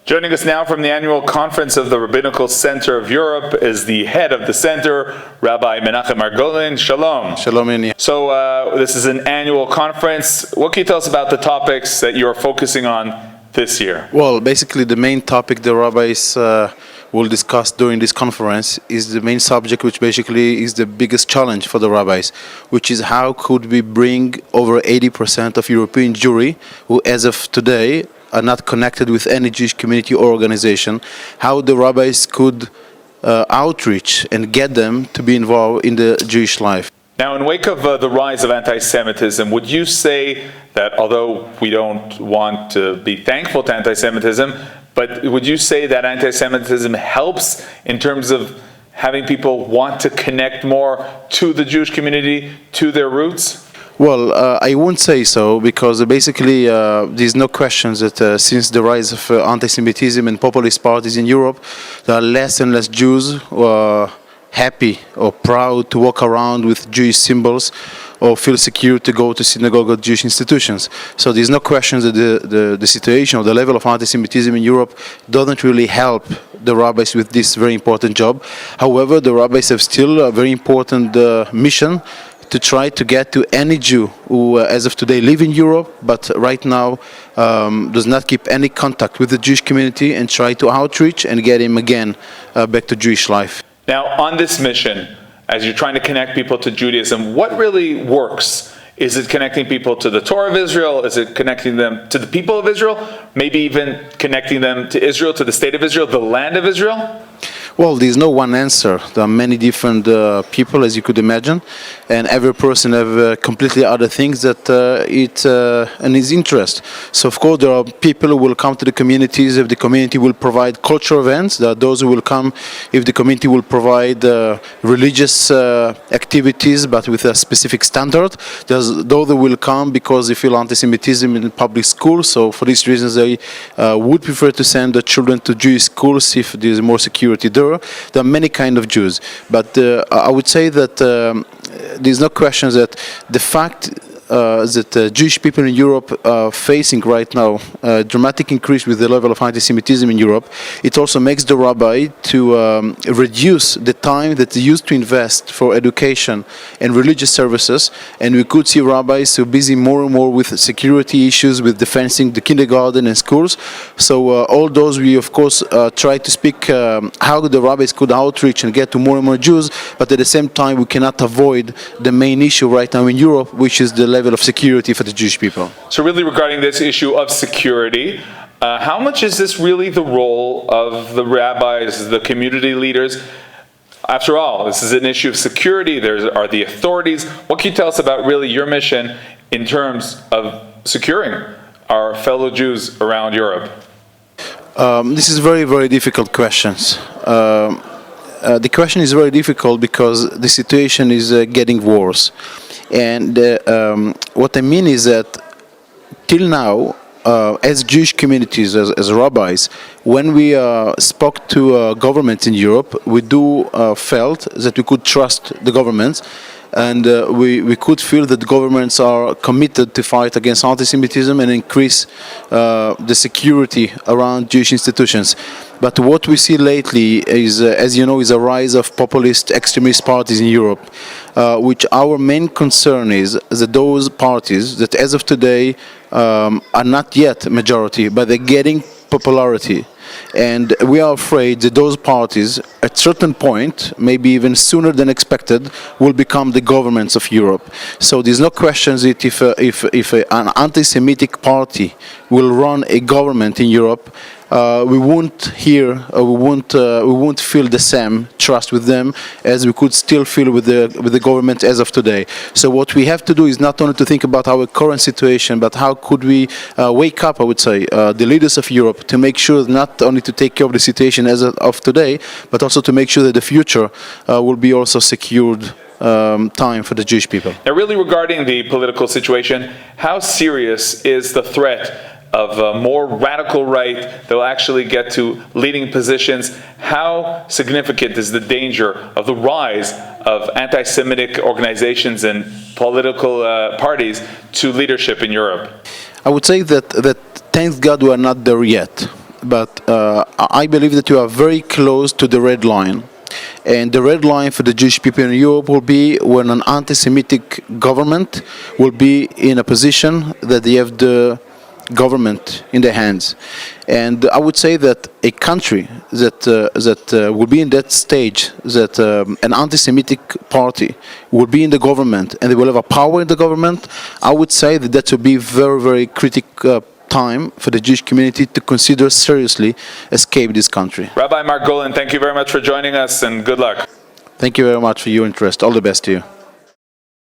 Joining us now from the annual conference of the Rabbinical Center of Europe is the head of the center, Rabbi Menachem Margolin. Shalom. Shalom, Eni. So this is an annual conference. What can you tell us about the topics that you're focusing on this year? Well, basically the main topic the rabbis will discuss during this conference is the main subject, which basically is the biggest challenge for the rabbis, which is how could we bring over 80% of European Jewry, who as of today are not connected with any Jewish community or organization, how the rabbis could outreach and get them to be involved in the Jewish life. Now, in wake of the rise of anti-Semitism, would you say that although we don't want to be thankful to anti-Semitism, but would you say that anti-Semitism helps in terms of having people want to connect more to the Jewish community, to their roots? Well, I won't say so, because basically there's no questions that since the rise of anti-Semitism and populist parties in Europe, there are less and less Jews who are happy or proud to walk around with Jewish symbols or feel secure to go to synagogue or Jewish institutions. So there's no question that the situation or the level of anti-Semitism in Europe doesn't really help the rabbis with this very important job. However, the rabbis have still a very important mission to try to get to any Jew who, as of today, live in Europe, but right now does not keep any contact with the Jewish community, and try to outreach and get him again back to Jewish life. Now, on this mission, as you're trying to connect people to Judaism, what really works? Is it connecting people to the Torah of Israel? Is it connecting them to the people of Israel? Maybe even connecting them to Israel, to the state of Israel, the land of Israel? Well, there's no one answer. There are many different people, as you could imagine, and every person have completely other things that and his interest. So, of course, there are people who will come to the communities if the community will provide cultural events. There are those who will come if the community will provide religious activities, but with a specific standard. There's those who will come because they feel anti-Semitism in public schools. So, for these reasons, they would prefer to send their children to Jewish schools if there's more security there. There are many kinds of Jews, but I would say that there's no question that the fact that Jewish people in Europe are facing right now a dramatic increase with the level of anti-Semitism in Europe, it also makes the rabbi to reduce the time that they used to invest for education and religious services, and we could see rabbis who are busy more and more with security issues, with defending the kindergarten and schools. So all those we of course try to speak how the rabbis could outreach and get to more and more Jews, but at the same time we cannot avoid the main issue right now in Europe, which is the level of security for the Jewish people. So really regarding this issue of security, how much is this really the role of the rabbis, the community leaders? After all, this is an issue of security. There are the authorities. What can you tell us about really your mission in terms of securing our fellow Jews around Europe? This is very, very difficult questions. The question is very difficult because the situation is getting worse. And what I mean is that till now, as Jewish communities, as rabbis, when we spoke to governments in Europe, we felt that we could trust the governments, and we could feel that governments are committed to fight against anti-Semitism and increase the security around Jewish institutions. But what we see lately is, as you know, is a rise of populist extremist parties in Europe, which our main concern is that those parties that as of today are not yet majority, but they're getting popularity. And we are afraid that those parties, at a certain point, maybe even sooner than expected, will become the governments of Europe. So there's no question that if an anti-Semitic party will run a government in Europe, we won't feel the same trust with them as we could still feel with the government as of today. So what we have to do is not only to think about our current situation, but how could we wake up, I would say, the leaders of Europe, to make sure not only to take care of the situation as of today, but also to make sure that the future will be also secured time for the Jewish people. Now, really regarding the political situation, how serious is the threat of a more radical right that will actually get to leading positions? How significant is the danger of the rise of anti-Semitic organizations and political parties to leadership in Europe? I would say that thank God we are not there yet. but I believe that you are very close to the red line. And the red line for the Jewish people in Europe will be when an anti-Semitic government will be in a position that they have the government in their hands. And I would say that a country that will be in that stage, that an anti-Semitic party will be in the government and they will have a power in the government, I would say that that will be very, very critical time for the Jewish community to consider seriously escape this country. Rabbi Mark Golan, thank you very much for joining us and good luck. Thank you very much for your interest. All the best to you.